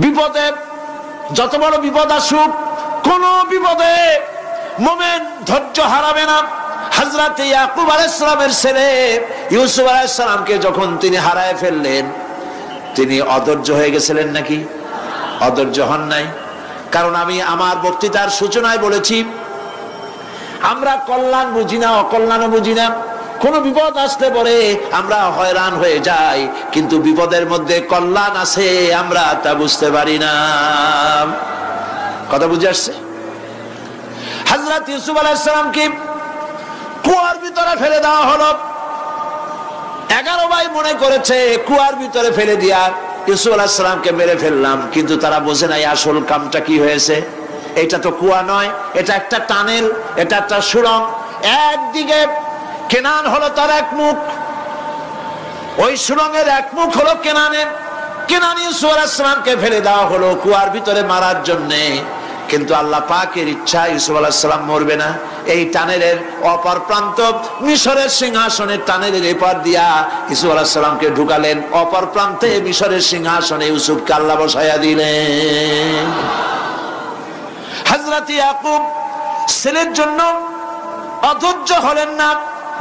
বিপদে, যত বড় বিপদ আসুক, কোন বিপদে মুমিন ধৈর্য হারাবে না। হযরত ইয়াকুব আলাইহিস সালামের ছেলে ইউসুফ আলাইহিস সালামকে যখন তিনি হারায় ফেললেন, তিনি অধৈর্য হয়ে গেছিলেন নাকি? অধৈর্য হন নাই। কারণ আমি আমার বক্তৃতার সূচনায় বলেছি, আমরা কল্যাণ বুঝি না, অকল্যাণও বুঝি না। কোন বিপদ আসলে পরে আমরা হয়রান হয়ে যাই, কিন্তু বিপদের মধ্যে কল্যাণ আছে আমরা তা বুঝতে পারি না। কথা বুঝে আসছে? হযরত ইউসুফ আলাইহিস সালামকে কুয়ার ভিতরে ফেলে দেওয়া হলো। 11 ভাই মনে করেছে কুয়ার ভিতরে ফেলে দিয়া ইউসুফ আলাইহিস সালামকে মেরে ফেললাম, কিন্তু তারা বোঝে নাই আসল কামটা কি হয়েছে। এটা তো কুয়া নয়, এটা একটা টানেল, এটা একটা সুড়ঙ্গ। একদিকে কেনান হলো তার এক মুখ, ওই সুড়ঙ্গের এক মুখ হলো কেনানের। কেনান ইউসুফ আলাইহিস সালামকে ফেলে দেওয়া হলো কুয়ার ভিতরে মারার জন্যে, কিন্তু আল্লাহ পাকের ইচ্ছা ইউসুফ আলাইহিস সালাম মরবে না। এই টানেলের অপর প্রান্ত মিশরের সিংহাসনের টানেলের এপার দিয়া ইউসুফ আলাইহিস সালামকে ঢুকালেন, অপর প্রান্তে মিশরের সিংহাসনে ইউসুফকে আল্লাহ বসায়া দিলেন। হযরত ইয়াকুব ছেলের জন্য অধৈর্য হলেন না।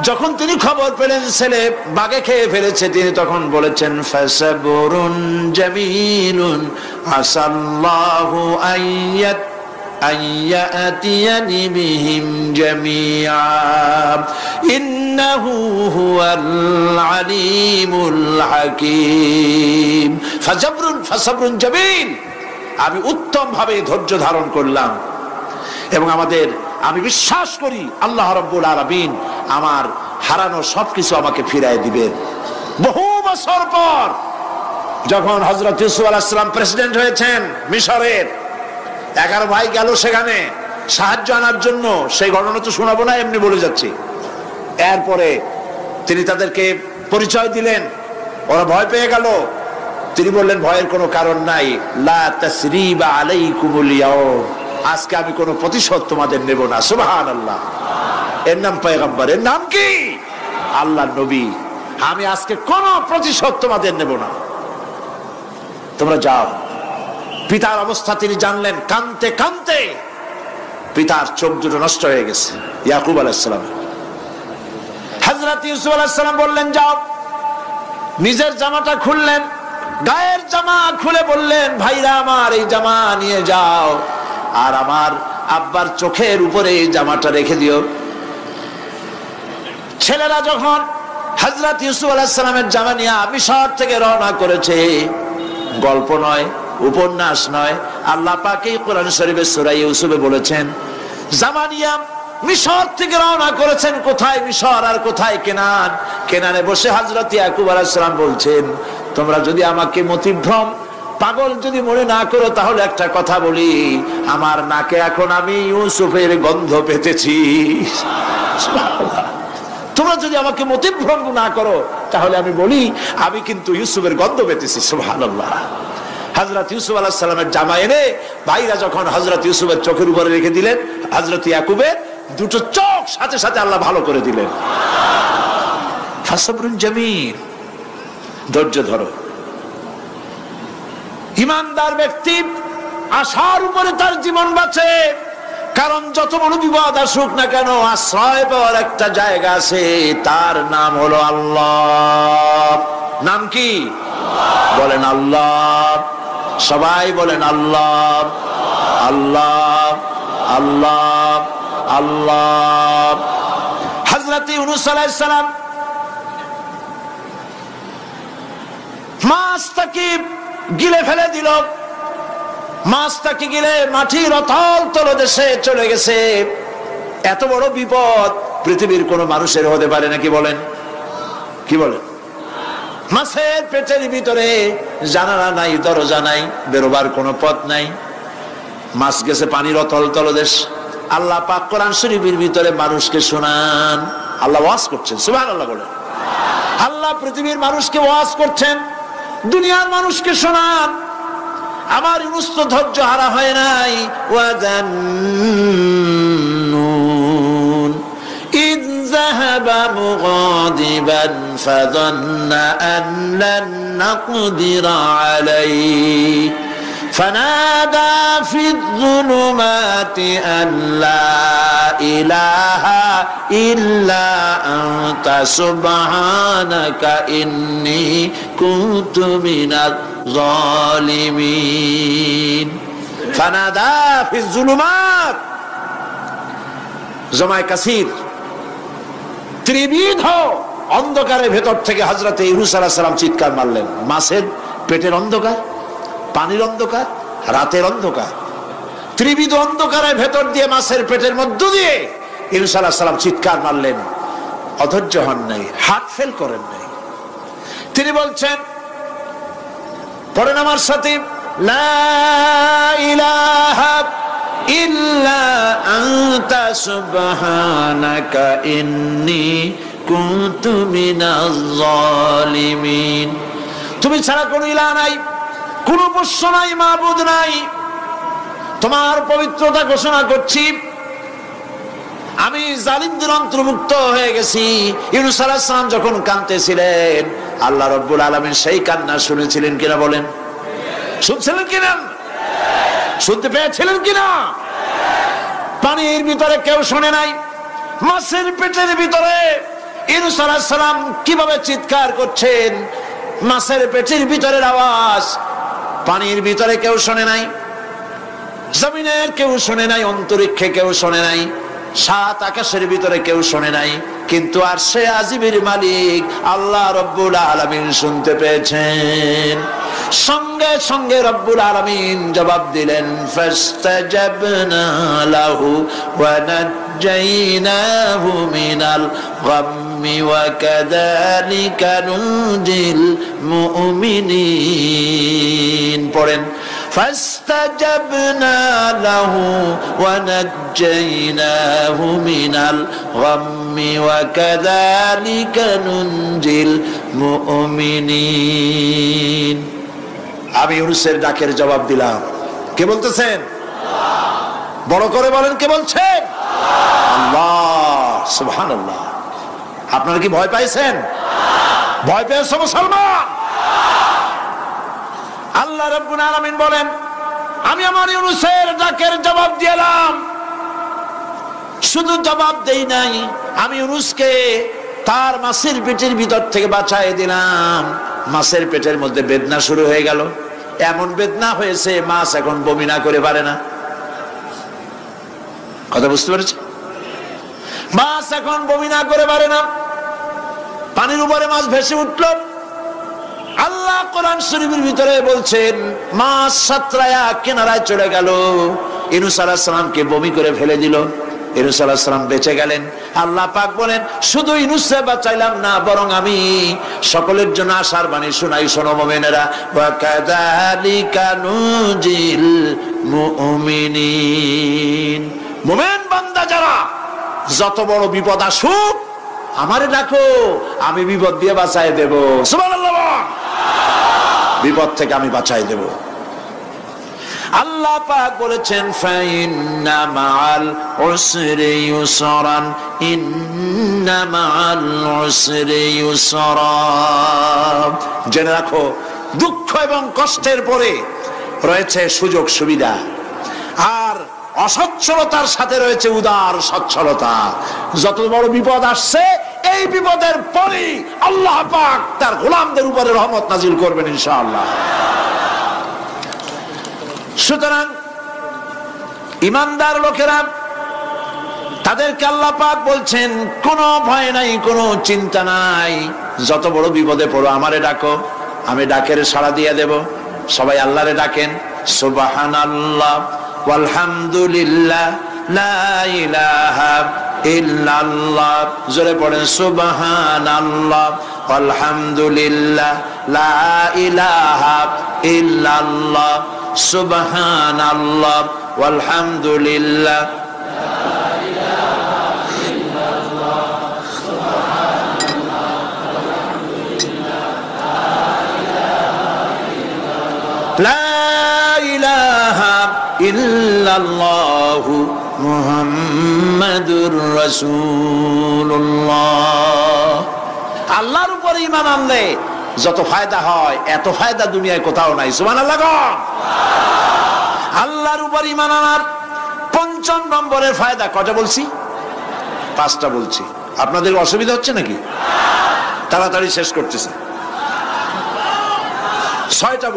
যখন তিনি খবর পেলেন ছেলে বাঘে খেয়ে ফেলেছে, তিনি তখন বলেছেন ফাসাবরুন জামিলুন আসাল্লাহু আইয়াতিয়ানি বিহিম জামিআ ইন্নাহু হুয়াল আলিমুল হাকীম। ফাসাবরুন জামিল, আমি উত্তম ভাবে ধৈর্য ধারণ করলাম এবং আমি বিশ্বাস করি আল্লাহ রাব্বুল আলামিন আমার হারানো সবকিছু আমাকে ফিরিয়ে দিবেন। বহু বছর পর যখন হযরত ইউসুফ আলাইহিস সালাম প্রেসিডেন্ট হয়েছেন মিশরের, 11 ভাই গেল সেখানে সাহায্য আনার জন্য। সেই ঘটনা তো শোনাবো না, এমনি বলে যাচ্ছি। এরপরে তিনি তাদেরকে পরিচয় দিলেন, ওরা ভয় পেয়ে গেল। তিনি বললেন ভয়ের কোনো কারণ নাই, লা তাসরিবা আলাইকুমুল ইয়াউম, আজকে আমি কোনো প্রতিশোধ তোমাদের নেব না। সুবহানাল্লাহ। এর নাম পয়গম্বর, এর নাম কি? আল্লাহর নবী। আমি আজকে কোনো প্রতিশোধ তোমাদের নেব না, তোমরা যাও। পিতার অবস্থা তিনি জানলেন, কাঁদতে কাঁদতে পিতার চোখ দুটো নষ্ট হয়ে গেছে ইয়াকুব আলাইহিস সালাম। হযরত ইউসুফ আলাইহিস সালাম বললেন যাও। নিজের জামাটা খুললেন, গায়ের জামা খুলে বললেন ভাইরা আমার এই জামা নিয়ে যাও, আর আমার আব্বার চোখের উপরে এই জামাটা রেখে দিও। ছেলেরা যখন হযরত ইউসুফ আলাইহিস সালামের জামা নিয়ে মিশর থেকে রওনা করেছে, গল্প নয়, উপন্যাস নয়, আল্লাহ পাক এই কোরআন শরীফে সূরা ইউসুফে বলেছেন জামা নিয়ে মিশর থেকে রওনা করেছেন। কোথায় মিশর আর কোথায় কেনান? কেনানে বসে হযরত ইয়াকুব আলাইহিস সালাম বলছেন তোমরা যদি আমাকে মতিভ্রম পাগল যদি মনে না করো, তাহলে একটা কথা বলি, আমার নাকে এখন আমি ইউসুফের গন্ধ পেতেছি। তোমরা যদি আমাকে মতিভ্রম না করো, তাহলে আমি বলি আমি কিন্তু ইউসুফের গন্ধ পেতেছি। সুবহানাল্লাহ। হযরত ইউসুফ আলাইহিস সালামের জামা এনে ভাইরা যখন হযরত ইউসুফের চোখের উপরে রেখে দিলেন, হযরত ইয়াকুবের দুটো চোখ সাথে সাথে আল্লাহ ভালো করে দিলেন। ফাসাবরুন জামিল, ধৈর্য ধরো। ইমানদার ব্যক্তি আশার উপরে তার জীবন বাঁচে, কারণ যত বড় বিপদ আসুক না কেন আশ্রয় পাওয়ার একটা জায়গা আছে, তার নাম হলো আল্লাহ। নাম কি? বলেন আল্লাহ। সবাই বলেন আল্লাহ আল্লাহ আল্লাহ আল্লাহ। হযরত ইউনূস আলাইহিস সালাম মাছটাকে গিলে ফেলে দিল, মাছটাকে গিলে মাটির অতল তলদেশে চলে গেছে। এত বড় বিপদ পৃথিবীর কোন মানুষের হতে পারে নাকি? বলেন, কি বলেন? মাছের পেটের ভিতরে জানালা নাই, দরজা নাই, বেরোবার কোনো পথ নাই, মাছ গেছে পানির অতল তলদেশ। আল্লাহ পাক কোরআন শরীফের ভিতরে মানুষকে শোনান, আল্লাহ ওয়াজ করছেন। সুবহানাল্লাহ বলেন। আল্লাহ পৃথিবীর মানুষকে ওয়াজ করছেন, দুনিয়ার মানুষকে শোনান। আমার ইউনূস তো ধৈর্য হারা হয় নাই। ওয়াযান্নুন ইয যাহাবা মুগাদিবান ফাযান্না আন লান নাকদিরা আলাইহি ফানাদা ফিয-যুলুমাতি আল্লা ইলাহা ইল্লা আনতা সুবহানাকা ইন্নী কুনতু মিনাজ জালিমিন। ফানাদা ফিয-যুলুমাত, জমায়ে কাসির, ত্রিবিধ অন্ধকারের ভেতর থেকে হযরত ইউনূস আলাইহিস সালাম চিৎকার মারলেন। মাছের পেটের অন্ধকার, পানির অন্ধকার, রাতের অন্ধকার, ত্রিবিধ অন্ধকারের ভেতর দিয়ে মাছের পেটের মধ্য দিয়ে ইউনূস আলাইহিস সালাম চিৎকার মারলেন। অধৈর্য হন নাই, হার্ট ফেল করেন নাই। তিনি বলছেন, পড়েন আমার সাথে, লা ইলাহা ইল্লা আনতা সুবহানাকা ইন্নী কুনতু মিনাজ জালিমিন। তুমি ছাড়া কোনো ইলাহ নাই, কোনো উপাস্য নাই, মাবুদ নাই, তোমার পবিত্রতা ঘোষণা করছি, আমি জালিমদের অন্তর্ভুক্ত হয়ে গেছি। ইউনূস আলাইহিস সালাম যখন কাঁদতেছিলেন, আল্লাহ রাব্বুল আলামিন সেই কান্না শুনেছিলেন কিনা বলেন? শুনছিলেন কিনা? শুনতে পেয়েছিলেন কিনা? পানির ভিতরে কেউ শোনে নাই, মাছের পেটের ভিতরে ইউনূস আলাইহিস সালাম কিভাবে চিৎকার করছেন, মাছের পেটের ভিতরের আওয়াজ পানির ভিতরে কেউ শোনে নাই, জমিনের কেউ শোনে নাই, অন্তরিক্ষে কেউ শোনে নাই, সাত আকাশের ভিতরে কেউ শোনে নাই, কিন্তু আরশে আজিমের মালিক আল্লাহ রাব্বুল আলামিন শুনতে পেয়েছেন। সঙ্গে সঙ্গে রব্বুল আলামিন জবাব দিলেন, ফাস্তাজাবনা লাহু ওয়া নাজ্জাইনাহু মিনাল গাম্মি ওয়া কাযালিকা নুনজিল মুমিনিন। পড়েন, ফাস্তাজাবনা লাহু ওয়া নাজ্জাইনাহু মিনাল গাম্মি ওয়া কাযালিকা নুনজিল মুমিনিন। আমি ইউনূসের ডাকের জবাব দিলাম। কে বলতেছেন? বড় করে বলেন, কে বলছেন? আল্লাহ। সুবহানাল্লাহ। আপনারা কি ভয় পাইছেন? ভয় পেয়েছো মুসলমান? আল্লাহ রাব্বুল আলামিন বলেন, আমি আমার ইউনূসের ডাকের জবাব দিলাম। শুধু জবাব দেই নাই, আমি ইউনূসকে তার মাছের পেটের ভিতর থেকে বাঁচায় দিলাম। মাছের পেটের মধ্যে বেদনা শুরু হয়ে গেল, এমন বেদনা হয়েছে মাছ এখন বমি না করে পারে না। কথা বুঝতে পেরেছে? মাছ এখন বমি না করে পারে না। পানির উপরে মাছ ভেসে উঠল। আল্লাহ কোরআন শরীফের ভিতরে বলছেন, মাছ সাতরায়া কিনারায় চলে গেল, ইউনূস আলাইহিস সালামকে বমি করে ফেলে দিল। ইউনূস আলাইহিস সালাম বেঁচে গেলেন। আল্লাহ পাক বলেন, শুধু ইউনূসকে বাঁচাইলাম না, বরং আমি সকলের জন্য আশার বাণী শোনাই, শোনো মুমিনেরা, ওয়া কাযালিকা নুনজিল মুমিনিন। মুমিন বান্দা যারা, যত বড় বিপদ আসুক আমারে ডাকো, আমি বিপদ দিয়ে বাঁচাই দেব। সুবহানাল্লাহ। বিপদ থেকে আমি বাঁচাই দেব। আল্লাহ পাক বলেছেন, ফাইন্না মাআল উসরি ইউসরান, ইন্না মাআল উসরি ইউসরা। জেনে রাখো, দুঃখ এবং কষ্টের পরে রয়েছে সুযোগ সুবিধা, আর অসচ্ছলতার সাথে রয়েছে উদার সচ্ছলতা। যত বড় বিপদ আসছে, এই বিপদের পরে আল্লাহ পাক তার গোলামদের উপরে রহমত নাজিল করবেন ইনশাআল্লাহ। সুতরাং ঈমানদার লোকেরা, তাদেরকে আল্লাহ পাক বলছেন, কোনো ভয় নাই, কোনো চিন্তা নাই, যত বড় বিপদে পড়ো আমারে ডাকো, আমি ডাকের সাড়া দিয়ে দেব। সবাই আল্লাহরে ডাকেন। সুবহানাল্লাহ ওয়ালহামদুলিল্লাহ লা ইলাহা ইল্লাল্লাহ। জোরে পড়েন, সুবহানাল্লাহ ওয়ালহামদুলিল্লাহ লা ইলাহা ইল্লাল্লাহ, সুবহানাল্লাহ ওয়ালহামদুলিল্লাহ লা ইলাহা ইল্লাল্লাহু মুহাম্মাদুর রাসূলুল্লাহ। আল্লাহর উপর ঈমান আনলে যত ফায়দা হয়, এত ফায়দা দুনিয়ায় কোথাও নাই। সুবহানাল্লাহ। নম্বর ঈমান আনার। পঞ্চম নম্বরের ফায়দা কয়টা বলছি? 5টা বলছি। আপনাদের অসুবিধা হচ্ছে নাকি? তাড়াতাড়ি শেষ করতেছে। 6টা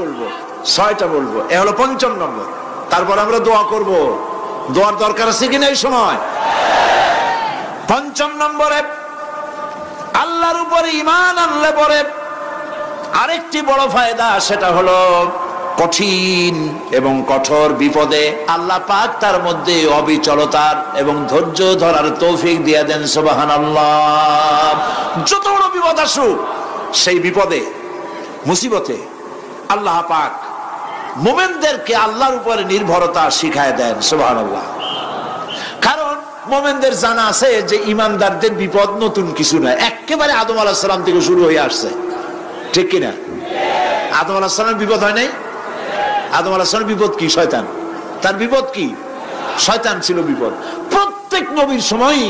বলবো। এ হলো পঞ্চম নম্বর। তারপর আমরা দোয়া করব। দোয়ার দরকার আছে কিনা এই সময়? পঞ্চম নম্বরে আল্লাহর উপরে ঈমান আনলে পরে আরেকটি বড় ফায়দা, সেটা হলো কঠিন এবং কঠোর বিপদে আল্লাহ পাক তার মধ্যে অবিচলতার এবং ধৈর্য ধরার তৌফিক দিয়ে দেন। সুবহানাল্লাহ। যত বড় বিপদ আসুক, সেই বিপদে মুসিবতে আল্লাহ পাক মুমিনদেরকে আল্লাহর উপরে নির্ভরতা শিখায় দেন। সুবহানাল্লাহ। কারণ মুমিনদের জানা আছে যে ইমানদারদের বিপদ নতুন কিছু নয়, একেবারে আদম আলাইহিস সালাম থেকে শুরু হয়ে আসছে, ঠিক কিনা? আদম আলাইহিস সালামের বিপদ হয় নাই? আদম আলাইহিস সালামের বিপদ কি? শয়তান। তার বিপদ কি? শয়তান ছিল বিপদ। প্রত্যেক নবীর সময়ই